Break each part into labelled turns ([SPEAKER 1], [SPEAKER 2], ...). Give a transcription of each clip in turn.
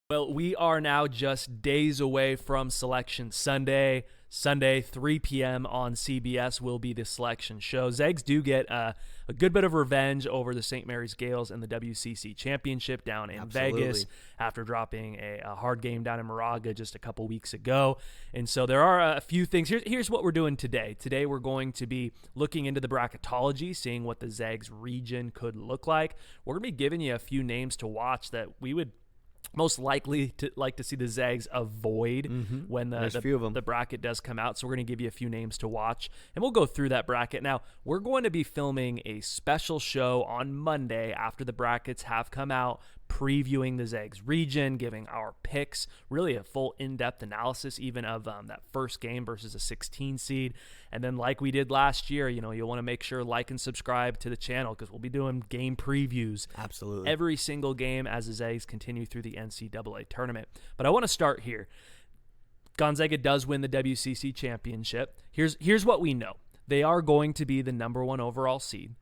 [SPEAKER 1] Well, we are now just days away from Selection Sunday. Sunday, 3 p.m. on CBS will be the selection show. Zags do get a good bit of revenge over the St. Mary's Gales in the WCC Championship down in Vegas after dropping a hard game down in Moraga just a couple weeks ago. And so there are a few things. Here's what we're doing today. Today we're going to be looking into the bracketology, seeing what the Zags region could look like. We're going to be giving you a few names to watch that we would most likely to like to see the Zags avoid when the bracket does come out. So we're going to give you a few names to watch, and we'll go through that bracket. Now, we're going to be filming a special show on Monday after the brackets have come out, previewing the Zags region, giving our picks, really a full in-depth analysis even of that first game versus a 16 seed. And then like we did last year, you'll want to make sure like and subscribe to the channel because we'll be doing game previews.
[SPEAKER 2] Absolutely.
[SPEAKER 1] Every single game as the Zags continue through the NCAA tournament. But I want to start here. Gonzaga does win the WCC championship. Here's what we know. They are going to be the number 1 overall seed.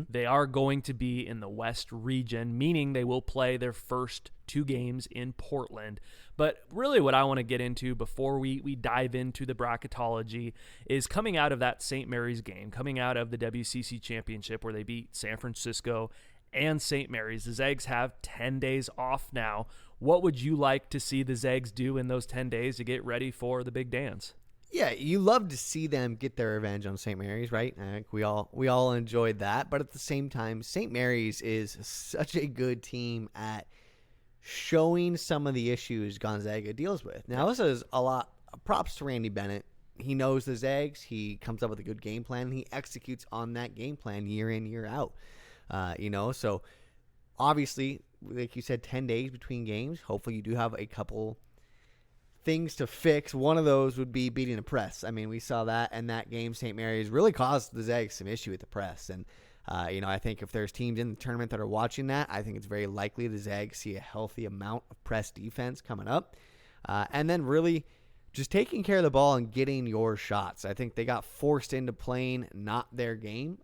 [SPEAKER 1] They are going to be in the West region, meaning they will play their first 2 games in Portland. But really what I want to get into before we dive into the bracketology is coming out of that St. Mary's game, coming out of the WCC championship where they beat San Francisco and St. Mary's. The Zags have 10 days off now. What would you like to see the Zags do in those 10 days to get ready for the big dance?
[SPEAKER 2] Yeah, you love to see them get their revenge on St. Mary's, right? I think we all enjoyed that. But at the same time, St. Mary's is such a good team at showing some of the issues Gonzaga deals with. Now, this is a lot of props to Randy Bennett. He knows the Zags. He comes up with a good game plan. And he executes on that game plan year in, year out. So obviously, like you said, 10 days between games. Hopefully you do have a couple things to fix. One of those would be beating the press. I mean, we saw that in that game. St. Mary's really caused the Zags some issue with the press. And, I think if there's teams in the tournament that are watching that, I think it's very likely the Zags see a healthy amount of press defense coming up. And then really just taking care of the ball and getting your shots. I think they got forced into playing not their game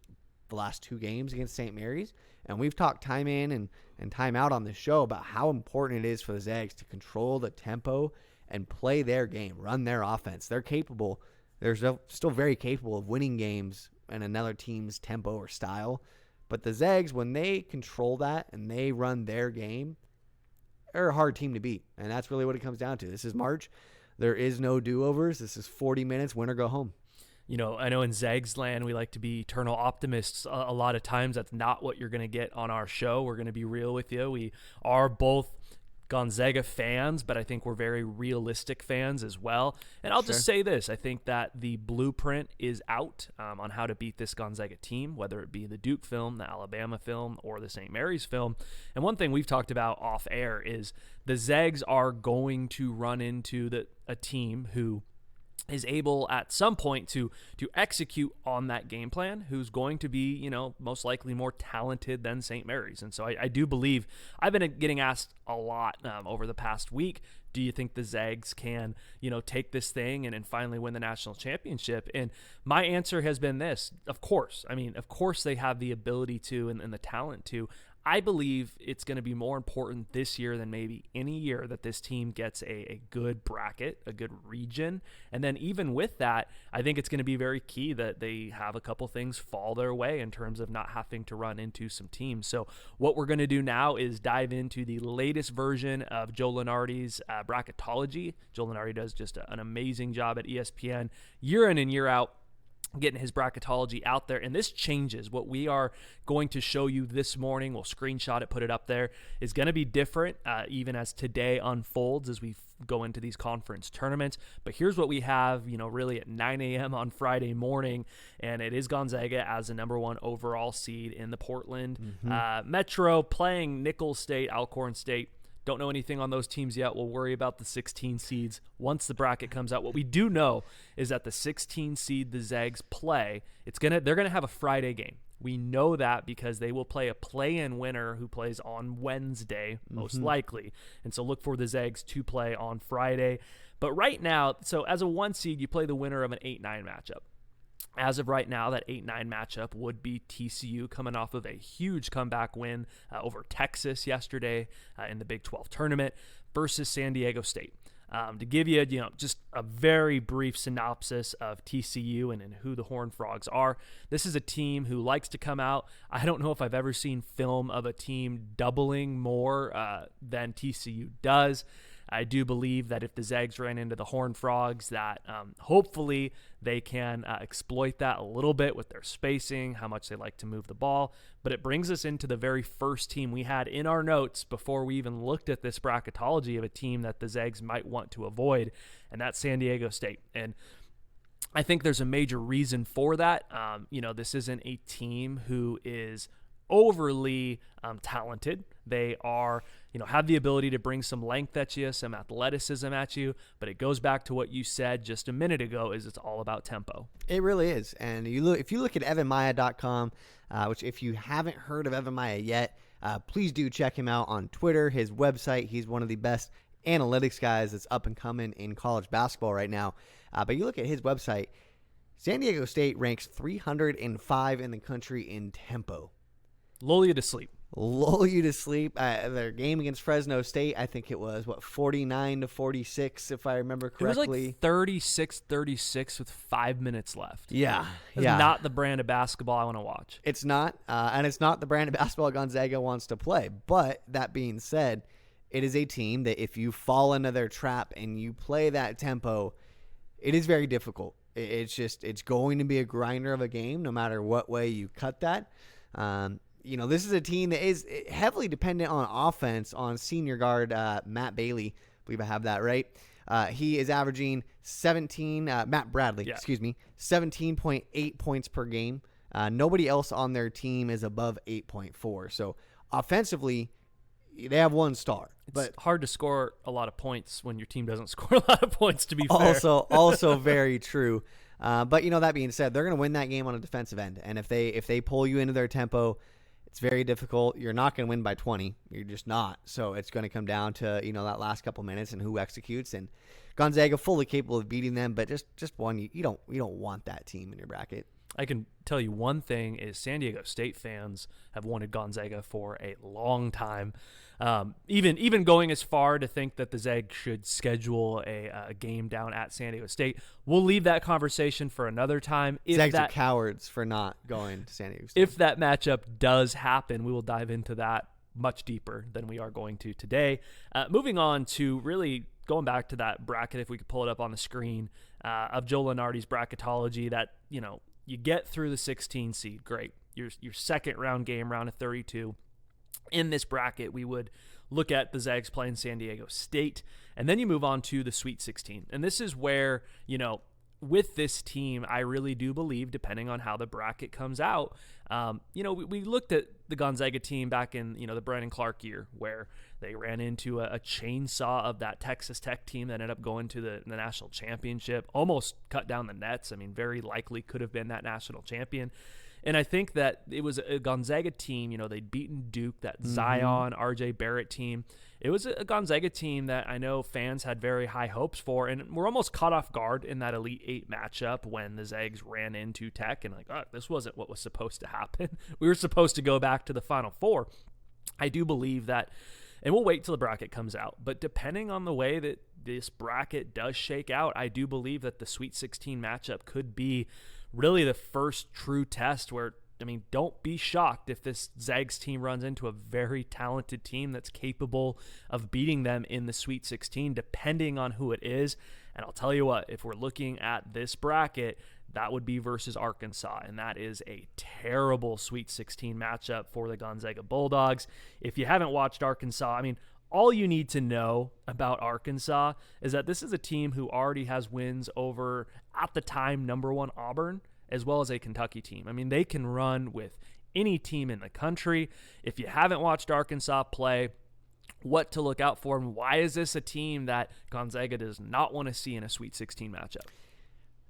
[SPEAKER 2] the last 2 games against St. Mary's. And we've talked time in and time out on this show about how important it is for the Zags to control the tempo and play their game, run their offense. They're capable. They're still very capable of winning games in another team's tempo or style. But the Zags, when they control that and they run their game, they're a hard team to beat. And that's really what it comes down to. This is March. There is no do-overs. This is 40 minutes, win or go home.
[SPEAKER 1] I know in Zags land, we like to be eternal optimists. A lot of times that's not what you're going to get on our show. We're going to be real with you. We are both Gonzaga fans, but I think we're very realistic fans as well. And I'll just say this. I think that the blueprint is out on how to beat this Gonzaga team, whether it be the Duke film, the Alabama film, or the St. Mary's film. And one thing we've talked about off air is the Zags are going to run into a team who is able at some point to execute on that game plan, who's going to be, most likely more talented than St. Mary's. And so I do believe, I've been getting asked a lot over the past week, do you think the Zags can, take this thing and finally win the national championship? And my answer has been this: of course. I mean, of course they have the ability to and the talent to. I believe it's going to be more important this year than maybe any year that this team gets a good bracket, a good region. And then even with that, I think it's going to be very key that they have a couple things fall their way in terms of not having to run into some teams. So what we're going to do now is dive into the latest version of Joe Lunardi's Bracketology. Joe Lunardi does just an amazing job at ESPN year in and year out, getting his bracketology out there. And this changes. What we are going to show you this morning, we'll screenshot it, put it up there, is going to be different even as today unfolds as we go into these conference tournaments. But here's what we have, really at 9 a.m. on Friday morning, and it is Gonzaga as the number 1 overall seed in the Portland Metro, playing Nicholls State, Alcorn State. Don't know anything on those teams yet. We'll worry about the 16 seeds once the bracket comes out. What we do know is that the 16 seed the Zags play, they're gonna have a Friday game. We know that because they will play a play-in winner who plays on Wednesday, most likely. And so look for the Zags to play on Friday. But right now, so as a 1 seed, you play the winner of an 8-9 matchup. As of right now, that 8-9 matchup would be TCU coming off of a huge comeback win over Texas yesterday in the Big 12 tournament. versus San Diego State. To give you, just a very brief synopsis of TCU and who the Horned Frogs are, this is a team who likes to come out. I don't know if I've ever seen film of a team doubling more than TCU does. I do believe that if the Zags ran into the Horned Frogs, that hopefully they can exploit that a little bit with their spacing, how much they like to move the ball. But it brings us into the very first team we had in our notes before we even looked at this bracketology of a team that the Zags might want to avoid, and that's San Diego State. And I think there's a major reason for that. This isn't a team who is overly talented. They are, have the ability to bring some length at you, some athleticism at you, but it goes back to what you said just a minute ago, is it's all about tempo.
[SPEAKER 2] It really is. And if you look at evanmaya.com, which if you haven't heard of Evan Maya yet, please do check him out on Twitter, his website. He's one of the best analytics guys that's up and coming in college basketball right now. But you look at his website, San Diego State ranks 305 in the country in tempo.
[SPEAKER 1] Lull you to sleep.
[SPEAKER 2] Their game against Fresno State, I think it was, 49-46, if I remember correctly.
[SPEAKER 1] It was like 36-36 with 5 minutes left.
[SPEAKER 2] Yeah.
[SPEAKER 1] It's not the brand of basketball I want to watch.
[SPEAKER 2] It's not, and it's not the brand of basketball Gonzaga wants to play. But that being said, it is a team that if you fall into their trap and you play that tempo, it is very difficult. It's going to be a grinder of a game no matter what way you cut that. This is a team that is heavily dependent on offense on senior guard Matt Bailey. I believe I have that right. He is averaging 17.8 points per game. Nobody else on their team is above 8.4. So offensively, they have one star.
[SPEAKER 1] It's hard to score a lot of points when your team doesn't score a lot of points, to be fair.
[SPEAKER 2] Also very true. But that being said, they're going to win that game on a defensive end. And if they pull you into their tempo, it's very difficult. You're not going to win by 20. You're just not. So it's going to come down to, that last couple minutes and who executes. And Gonzaga fully capable of beating them, but just one, you don't want that team in your bracket.
[SPEAKER 1] I can tell you one thing is San Diego State fans have wanted Gonzaga for a long time. Even going as far to think that the Zags should schedule a game down at San Diego State. We'll leave that conversation for another time.
[SPEAKER 2] Zags are cowards for not going to San Diego State.
[SPEAKER 1] If that matchup does happen, we will dive into that much deeper than we are going to today. Moving on to really going back to that bracket, if we could pull it up on the screen, of Joe Lunardi's bracketology, that, you get through the 16 seed. Great. Your second round game, round of 32. In this bracket, we would look at the Zags playing San Diego State, and then you move on to the Sweet 16. And this is where, with this team, I really do believe, depending on how the bracket comes out, we looked at the Gonzaga team back in, the Brandon Clark year, where they ran into a chainsaw of that Texas Tech team that ended up going to the national championship, almost cut down the nets. I mean, very likely could have been that national champion. And I think that it was a Gonzaga team, they'd beaten Duke, that Zion, RJ Barrett team. It was a Gonzaga team that I know fans had very high hopes for, and were almost caught off guard in that Elite Eight matchup when the Zags ran into Tech, and this wasn't what was supposed to happen. We were supposed to go back to the Final Four. I do believe that, and we'll wait till the bracket comes out, but depending on the way that this bracket does shake out, I do believe that the Sweet 16 matchup could be really the first true test where, don't be shocked if this Zags team runs into a very talented team that's capable of beating them in the Sweet 16, depending on who it is. And I'll tell you what, if we're looking at this bracket, that would be versus Arkansas, and that is a terrible Sweet 16 matchup for the Gonzaga Bulldogs. If you haven't watched Arkansas, all you need to know about Arkansas is that this is a team who already has wins over, at the time, number 1 Auburn, as well as a Kentucky team. They can run with any team in the country. If you haven't watched Arkansas play, what to look out for, and why is this a team that Gonzaga does not want to see in a Sweet 16 matchup?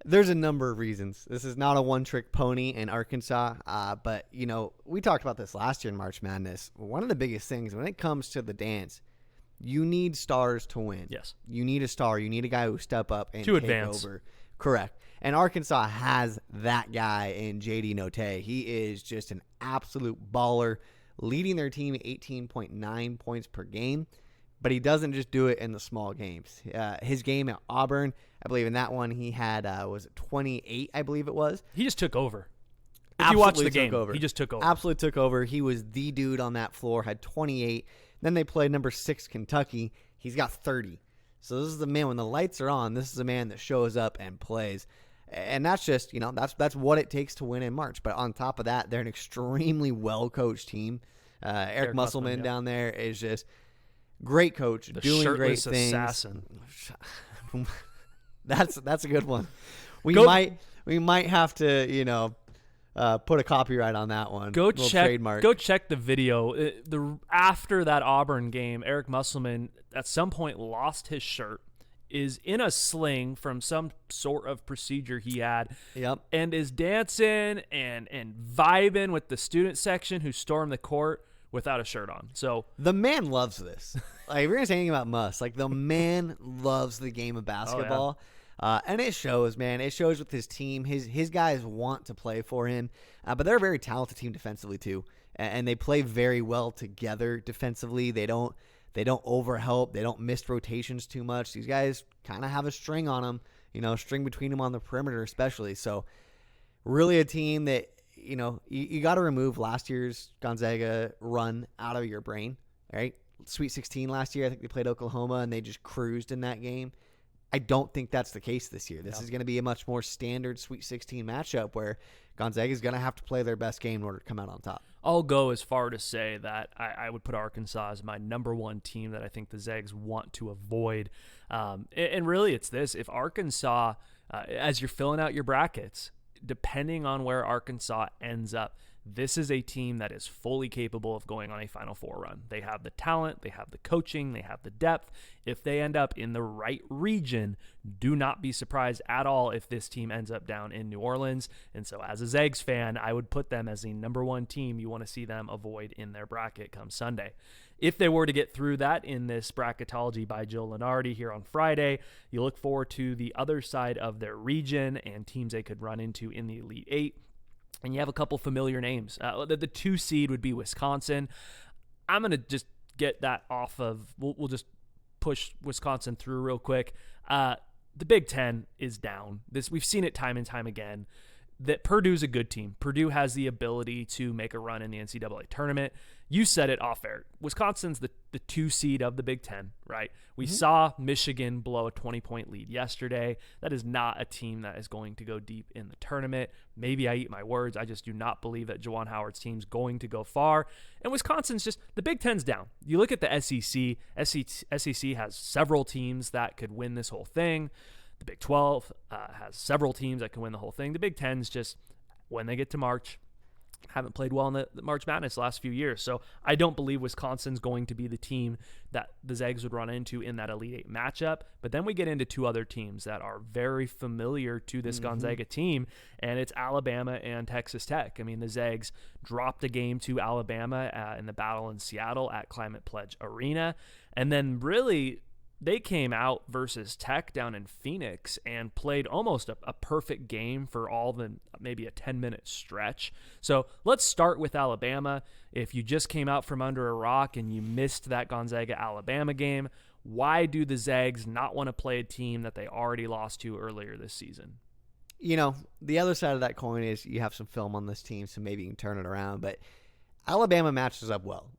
[SPEAKER 2] There's a number of reasons. This is not a one-trick pony in Arkansas, but, we talked about this last year in March Madness. One of the biggest things when it comes to the dance, you need stars to win.
[SPEAKER 1] Yes.
[SPEAKER 2] You need a star. You need a guy who step up and
[SPEAKER 1] to
[SPEAKER 2] take
[SPEAKER 1] advance.
[SPEAKER 2] over. Correct. And Arkansas has that guy in J.D. Note. He is just an absolute baller, leading their team at 18.9 points per game. but he doesn't just do it in the small games. His game at Auburn, I believe in that one he had, was it 28, I believe it was.
[SPEAKER 1] He just took over. If you watch the game, he just took over.
[SPEAKER 2] Absolutely took over. He was the dude on that floor, had 28. Then they played number 6 Kentucky. He's got 30. So this is the man, when the lights are on, this is a man that shows up and plays. And that's just, that's what it takes to win in March. But on top of that, they're an extremely well-coached team. Eric Musselman down there is just great coach, doing great things.
[SPEAKER 1] Assassin.
[SPEAKER 2] That's a good one. We might have to, put a copyright on that one.
[SPEAKER 1] Go check the video. After that Auburn game, Eric Musselman at some point lost his shirt, is in a sling from some sort of procedure he had, and is dancing and vibing with the student section who stormed the court without a shirt on. So
[SPEAKER 2] the man loves this. Like, if you're gonna say anything about Muss, like, the man loves the game of basketball. And it shows, man. It shows with his team. His guys want to play for him, but they're a very talented team defensively too, and they play very well together defensively. They don't overhelp. They don't miss rotations too much. These guys kind of have a string on them, string between them on the perimeter especially. So really a team that, you got to remove last year's Gonzaga run out of your brain, right? Sweet 16 last year, I think they played Oklahoma, and they just cruised in that game. I don't think that's the case this year. This is going to be a much more standard Sweet 16 matchup where Gonzaga is going to have to play their best game in order to come out on top.
[SPEAKER 1] I'll go as far to say that I would put Arkansas as my number one team that I think the Zags want to avoid. And really it's this. If Arkansas, as you're filling out your brackets, depending on where Arkansas ends up, this is a team that is fully capable of going on a Final Four run. They have the talent, they have the coaching, they have the depth. If they end up in the right region, do not be surprised at all if this team ends up down in New Orleans. And so as a Zags fan, I would put them as the number one team you want to see them avoid in their bracket come Sunday. If they were to get through that in this Bracketology by Joe Lunardi here on Friday, you look forward to the other side of their region and teams they could run into in the Elite Eight. And you have a couple familiar names. The 2 seed would be Wisconsin. I'm going to just get that off of, we'll just push Wisconsin through real quick. The Big Ten is down. We've seen it time and time again, that Purdue's a good team. Purdue has the ability to make a run in the NCAA tournament. You said it off air. Wisconsin's the 2 seed of the Big Ten, right? We saw Michigan blow a 20-point lead yesterday. That is not a team that is going to go deep in the tournament. Maybe I eat my words. I just do not believe that Juwan Howard's team's going to go far. And Wisconsin's just, the Big Ten's down. You look at the SEC. SEC has several teams that could win this whole thing. The Big 12 has several teams that can win the whole thing. The Big Ten's just, when they get to March, haven't played well in the March Madness the last few years. So I don't believe Wisconsin's going to be the team that the Zags would run into in that Elite Eight matchup. But then we get into 2 other teams that are very familiar to this Gonzaga team, and it's Alabama and Texas Tech. I mean, the Zags dropped a game to Alabama in the battle in Seattle at Climate Pledge Arena. And then really, they came out versus Tech down in Phoenix and played almost a perfect game for all the maybe a 10-minute stretch. So let's start with Alabama. If you just came out from under a rock and you missed that Gonzaga-Alabama game, why do the Zags not want to play a team that they already lost to earlier this season?
[SPEAKER 2] The other side of that coin is you have some film on this team, so maybe you can turn it around. But Alabama matches up well.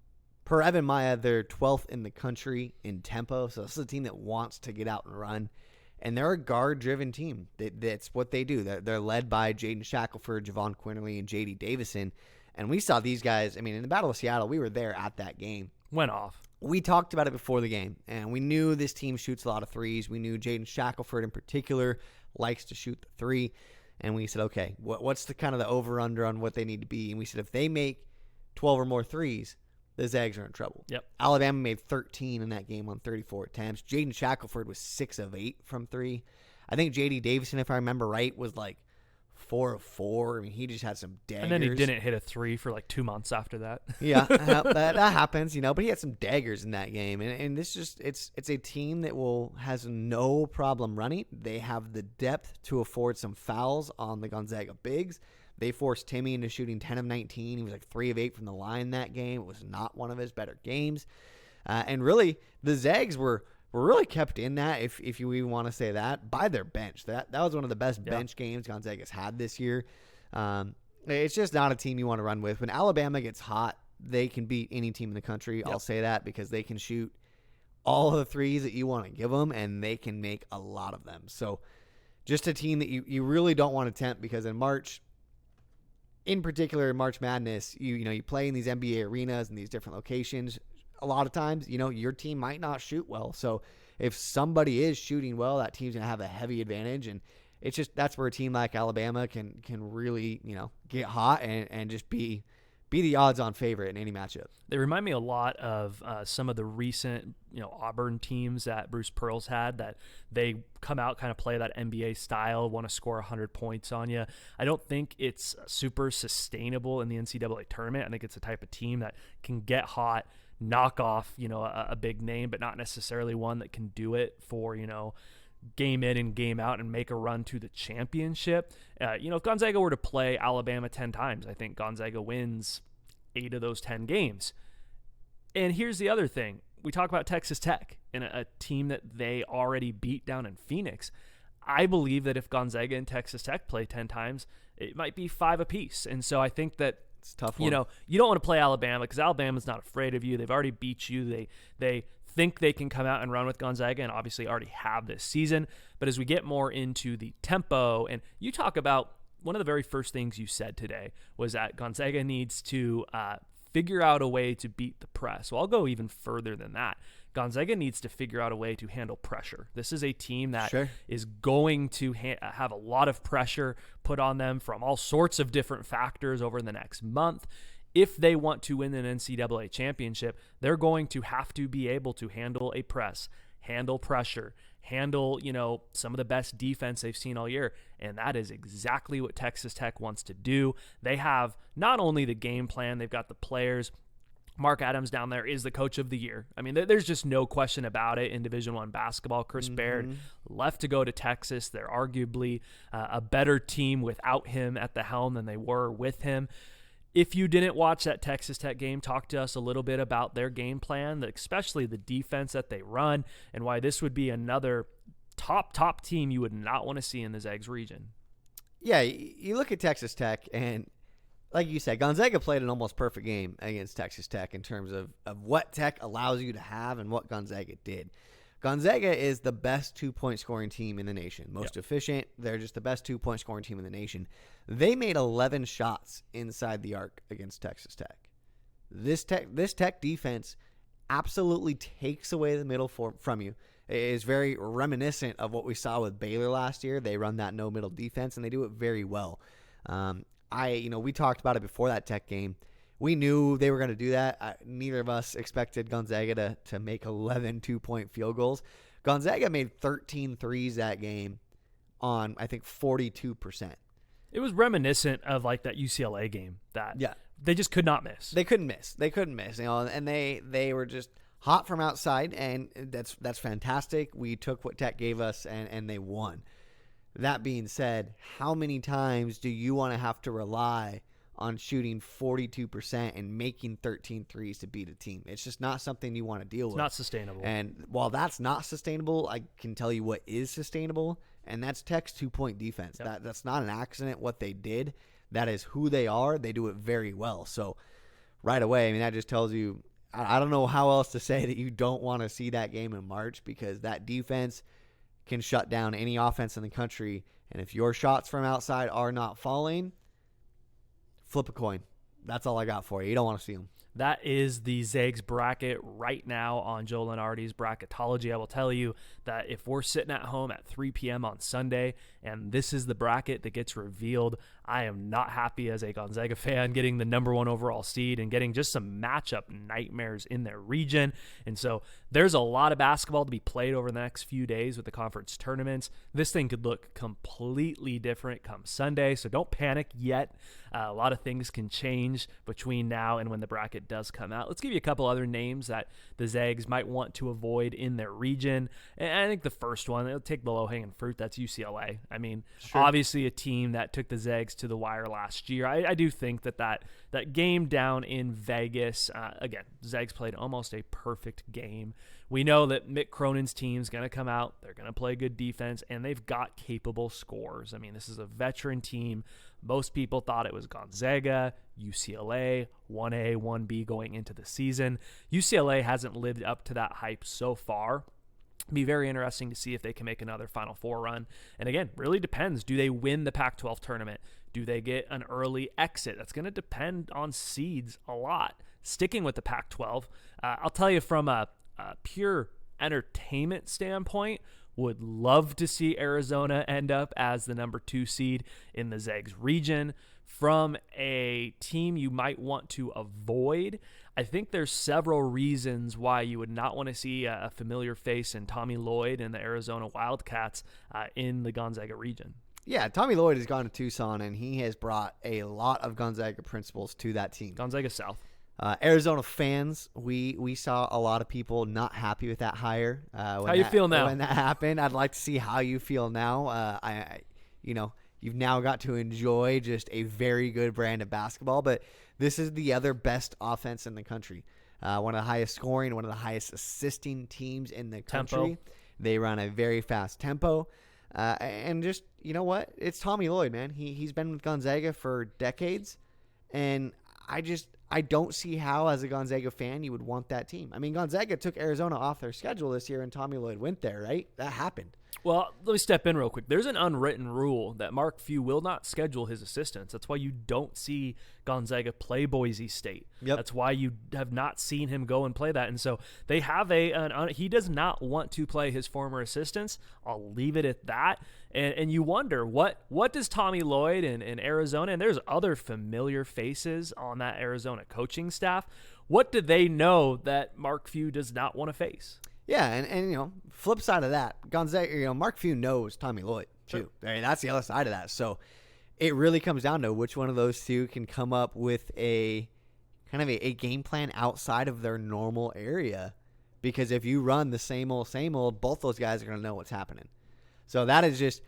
[SPEAKER 2] Per Evan Maya, they're 12th in the country in tempo, so this is a team that wants to get out and run. And they're a guard-driven team. That's what they do. They're led by Jaden Shackelford, Javon Quinterly, and J.D. Davison. And we saw these guys, in the Battle of Seattle, we were there at that game.
[SPEAKER 1] Went off.
[SPEAKER 2] We talked about it before the game, and we knew this team shoots a lot of threes. We knew Jaden Shackelford in particular likes to shoot the three. And we said, okay, what's the kind of the over-under on what they need to be? And we said if they make 12 or more threes, the Zags are in trouble.
[SPEAKER 1] Yep.
[SPEAKER 2] Alabama made 13 in that game on 34 attempts. Jaden Shackelford was 6 of 8 from 3. I think J.D. Davison, if I remember right, was like 4 of 4. He just had some daggers.
[SPEAKER 1] And then he didn't hit a 3 for like 2 months after that.
[SPEAKER 2] Yeah, that happens, but he had some daggers in that game. And this just, it's a team that has no problem running. They have the depth to afford some fouls on the Gonzaga bigs. They forced Timmy into shooting 10 of 19. He was like 3 of 8 from the line that game. It was not one of his better games. And really, the Zags were really kept in that, if you even want to say that, by their bench. That was one of the best bench games Gonzaga's had this year. It's just not a team you want to run with. When Alabama gets hot, they can beat any team in the country. I'll say that because they can shoot all the threes that you want to give them, and they can make a lot of them. So just a team that you really don't want to tempt, because in March, in particular in March Madness, you play in these NBA arenas and these different locations. A lot of times, your team might not shoot well. So if somebody is shooting well, that team's going to have a heavy advantage. And it's just, that's where a team like Alabama can really, get hot and just be the odds-on favorite in any matchup.
[SPEAKER 1] They remind me a lot of some of the recent, Auburn teams that Bruce Pearl's had, that they come out, kind of play that NBA style, want to score 100 points on you. I don't think it's super sustainable in the NCAA tournament. I think it's the type of team that can get hot, knock off, a big name, but not necessarily one that can do it for, game in and game out and make a run to the championship. If Gonzaga were to play Alabama 10 times, I think Gonzaga wins 8 of those 10 games. And here's the other thing. We talk about Texas Tech and a team that they already beat down in Phoenix. I believe that if Gonzaga and Texas Tech play 10 times, it might be 5 apiece. And so I think that
[SPEAKER 2] it's a tough one.
[SPEAKER 1] You don't want to play Alabama because Alabama's not afraid of you. They've already beat you. They think they can come out and run with Gonzaga, and obviously already have this season. But as we get more into the tempo, and you talk about one of the very first things you said today was that Gonzaga needs to figure out a way to beat the press. Well, I'll go even further than that. Gonzaga needs to figure out a way to handle pressure. This is a team that is going to have a lot of pressure put on them from all sorts of different factors over the next month. If they want to win an NCAA championship, they're going to have to be able to handle a press, handle pressure, handle, some of the best defense they've seen all year. And that is exactly what Texas Tech wants to do. They have not only the game plan, they've got the players. Mark Adams down there is the coach of the year. I mean, there's just no question about it in Division I basketball. Chris Baird left to go to Texas. They're arguably a better team without him at the helm than they were with him. If you didn't watch that Texas Tech game, talk to us a little bit about their game plan, especially the defense that they run, and why this would be another top team you would not want to see in the Zags region.
[SPEAKER 2] Yeah, you look at Texas Tech, and like you said, Gonzaga played an almost perfect game against Texas Tech in terms of what Tech allows you to have and what Gonzaga did. Gonzaga is the best 2-point scoring team in the nation. Most efficient. They're just the best 2-point scoring team in the nation. They made 11 shots inside the arc against Texas Tech. This Tech defense absolutely takes away the middle from you. It is very reminiscent of what we saw with Baylor last year. They run that no middle defense, and they do it very well. We talked about it before that Tech game. We knew they were going to do that. Neither of us expected Gonzaga to make 11 2-point field goals. Gonzaga made 13 threes that game on, I think, 42%.
[SPEAKER 1] It was reminiscent of like that UCLA game that they just could not miss.
[SPEAKER 2] They couldn't miss. And they were just hot from outside, and that's fantastic. We took what Tech gave us, and they won. That being said, how many times do you want to have to rely on shooting 42% and making 13 threes to beat a team? It's just not something you want to deal with.
[SPEAKER 1] It's not sustainable.
[SPEAKER 2] And while that's not sustainable, I can tell you what is sustainable, and that's Tech's 2-point defense. That's not an accident what they did. That is who they are. They do it very well. So right away, I mean, that just tells you, I don't know how else to say that you don't want to see that game in March, because that defense can shut down any offense in the country. And if your shots from outside are not falling, flip a coin. That's all I got for you. You don't want to see them.
[SPEAKER 1] That is the Zags bracket right now on Joe Lunardi's Bracketology. I will tell you that if we're sitting at home at 3 p.m. on Sunday and this is the bracket that gets revealed, I am not happy as a Gonzaga fan getting the number 1 overall seed and getting just some matchup nightmares in their region. And so there's a lot of basketball to be played over the next few days with the conference tournaments. This thing could look completely different come Sunday, so don't panic yet. A lot of things can change between now and when the bracket does come out. Let's give you a couple other names that the Zags might want to avoid in their region. And I think the first one, they'll take the low-hanging fruit, that's UCLA. I mean, obviously a team that took the Zags Zags to the wire last year. I do think that game down in Vegas, again, Zags played almost a perfect game. We know that Mick Cronin's team's going to come out. They're going to play good defense, and they've got capable scorers. I mean, this is a veteran team. Most people thought it was Gonzaga, UCLA, 1A, 1B going into the season. UCLA hasn't lived up to that hype so far. Be very interesting to see if they can make another Final Four run. And again, really depends. Do they win the Pac-12 tournament? Do they get an early exit? That's going to depend on seeds a lot. Sticking with the Pac-12, I'll tell you from a pure entertainment standpoint, would love to see Arizona end up as the number 2 seed in the Zags region. From a team you might want to avoid, I think there's several reasons why you would not want to see a familiar face in Tommy Lloyd and the Arizona Wildcats in the Gonzaga region.
[SPEAKER 2] Yeah, Tommy Lloyd has gone to Tucson, and he has brought a lot of Gonzaga principles to that team.
[SPEAKER 1] Gonzaga South.
[SPEAKER 2] Arizona fans, we saw a lot of people not happy with that hire.
[SPEAKER 1] How you feel now?
[SPEAKER 2] When that happened, I'd like to see how you feel now. You've now got to enjoy just a very good brand of basketball, but this is the other best offense in the country. One of the highest scoring, one of the highest assisting teams in the country.
[SPEAKER 1] Tempo.
[SPEAKER 2] They run a very fast tempo. And just, you know what? It's Tommy Lloyd, man. He's been with Gonzaga for decades, and I don't see how, as a Gonzaga fan, you would want that team. I mean, Gonzaga took Arizona off their schedule this year, and Tommy Lloyd went there, right? That happened.
[SPEAKER 1] Well, let me step in real quick. There's an unwritten rule that Mark Few will not schedule his assistants. That's why you don't see Gonzaga play Boise State.
[SPEAKER 2] Yep.
[SPEAKER 1] That's why you have not seen him go and play that. And so they have he does not want to play his former assistants. I'll leave it at that. And you wonder, what does Tommy Lloyd in Arizona, and there's other familiar faces on that Arizona coaching staff, what do they know that Mark Few does not want to face?
[SPEAKER 2] Yeah, and flip side of that, Gonzaga, Mark Few knows Tommy Lloyd too.
[SPEAKER 1] Sure.
[SPEAKER 2] I mean, that's the other side of that. So it really comes down to which one of those two can come up with a kind of a game plan outside of their normal area. Because if you run the same old, both those guys are going to know what's happening. So that is just,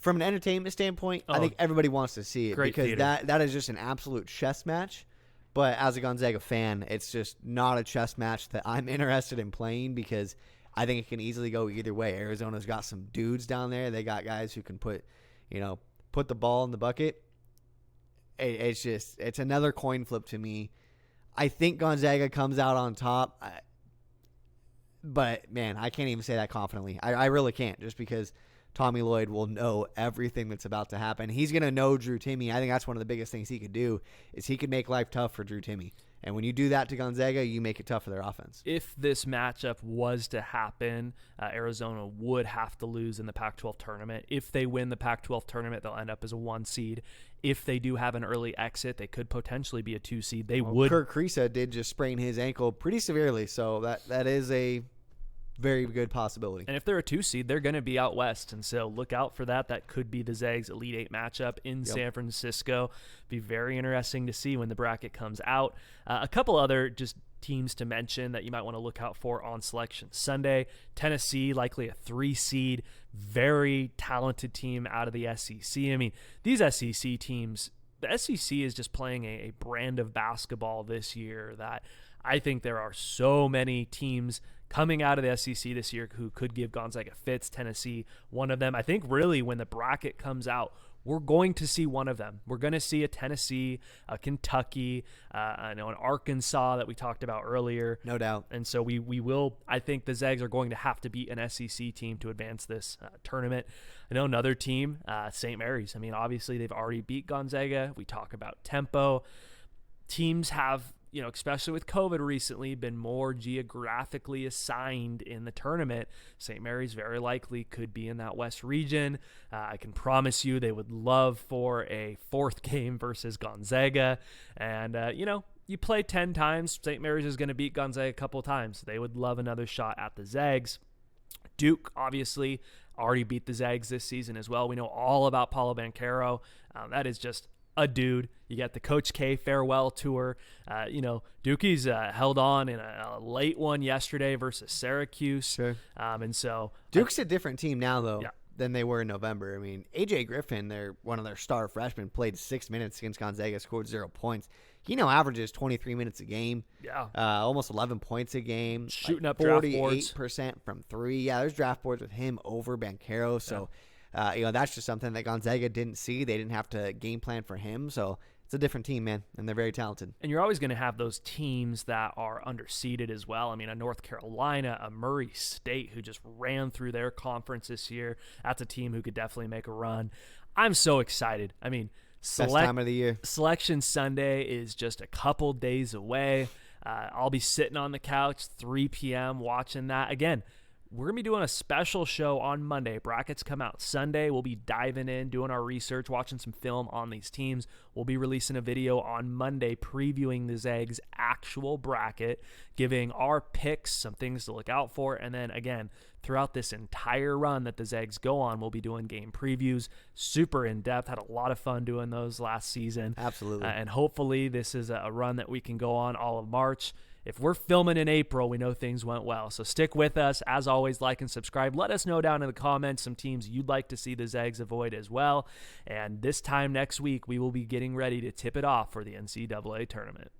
[SPEAKER 2] from an entertainment standpoint, I think everybody wants to see it.
[SPEAKER 1] Great
[SPEAKER 2] because
[SPEAKER 1] theater.
[SPEAKER 2] that is just an absolute chess match. But as a Gonzaga fan, it's just not a chess match that I'm interested in playing, because I think it can easily go either way. Arizona's got some dudes down there. They got guys who can put the ball in the bucket. It's another coin flip to me. I think Gonzaga comes out on top. But, man, I can't even say that confidently. I really can't, just because Tommy Lloyd will know everything that's about to happen. He's going to know Drew Timme. I think that's one of the biggest things he could do, is he could make life tough for Drew Timme. And when you do that to Gonzaga, you make it tough for their offense.
[SPEAKER 1] If this matchup was to happen, Arizona would have to lose in the Pac-12 tournament. If they win the Pac-12 tournament, they'll end up as a 1 seed. If they do have an early exit, they could potentially be a 2 seed.
[SPEAKER 2] Kirk Kriisa did just sprain his ankle pretty severely, so that is a very good possibility.
[SPEAKER 1] And if they're a 2 seed, they're going to be out west. And so look out for that. That could be the Zags Elite 8 matchup in San Francisco. Be very interesting to see when the bracket comes out. A couple other just teams to mention that you might want to look out for on Selection Sunday. Tennessee, likely a 3 seed, very talented team out of the SEC. I mean, these SEC teams, the SEC is just playing a brand of basketball this year that I think there are so many teams coming out of the SEC this year who could give Gonzaga fits. Tennessee, one of them. I think really when the bracket comes out, we're going to see one of them. We're going to see a Tennessee, a Kentucky, an Arkansas that we talked about earlier.
[SPEAKER 2] No doubt.
[SPEAKER 1] And so we will, I think the Zags are going to have to beat an SEC team to advance this tournament. I know another team, St. Mary's. I mean, obviously they've already beat Gonzaga. We talk about tempo. Teams have, especially with COVID recently, been more geographically assigned in the tournament. St. Mary's very likely could be in that West region. I can promise you they would love for a 4th game versus Gonzaga. And, you play 10 times, St. Mary's is going to beat Gonzaga a couple of times. They would love another shot at the Zags. Duke, obviously, already beat the Zags this season as well. We know all about Paulo Banchero. That is just a dude. You got the Coach K farewell tour. Dookie's held on in a late one yesterday versus Syracuse.
[SPEAKER 2] Sure.
[SPEAKER 1] And so
[SPEAKER 2] Duke's a different team now, though.
[SPEAKER 1] Yeah.
[SPEAKER 2] than they were in November. I mean, AJ Griffin, one of their star freshmen, played 6 minutes against Gonzaga, scored 0 points. He now averages 23 minutes a game.
[SPEAKER 1] Yeah.
[SPEAKER 2] Almost 11 points a game.
[SPEAKER 1] Shooting up draft boards.
[SPEAKER 2] 48% from three. Yeah, there's draft boards with him over Banchero. So, that's just something that Gonzaga didn't see. They didn't have to game plan for him. So, it's a different team, man, and they're very talented.
[SPEAKER 1] And you're always going to have those teams that are underseeded as well. I mean, a North Carolina, a Murray State, who just ran through their conference this year. That's a team who could definitely make a run. I'm so excited. I mean,
[SPEAKER 2] best time of the year.
[SPEAKER 1] Selection Sunday is just a couple days away. I'll be sitting on the couch 3 p.m. watching that. Again, we're going to be doing a special show on Monday. Brackets come out Sunday. We'll be diving in, doing our research, watching some film on these teams. We'll be releasing a video on Monday previewing the Zags' actual bracket, giving our picks, some things to look out for. And then, again, throughout this entire run that the Zags go on, we'll be doing game previews, super in-depth. Had a lot of fun doing those last season.
[SPEAKER 2] Absolutely.
[SPEAKER 1] And hopefully this is a run that we can go on all of March. If we're filming in April, we know things went well. So stick with us. As always, like and subscribe. Let us know down in the comments some teams you'd like to see the Zags avoid as well. And this time next week, we will be getting ready to tip it off for the NCAA tournament.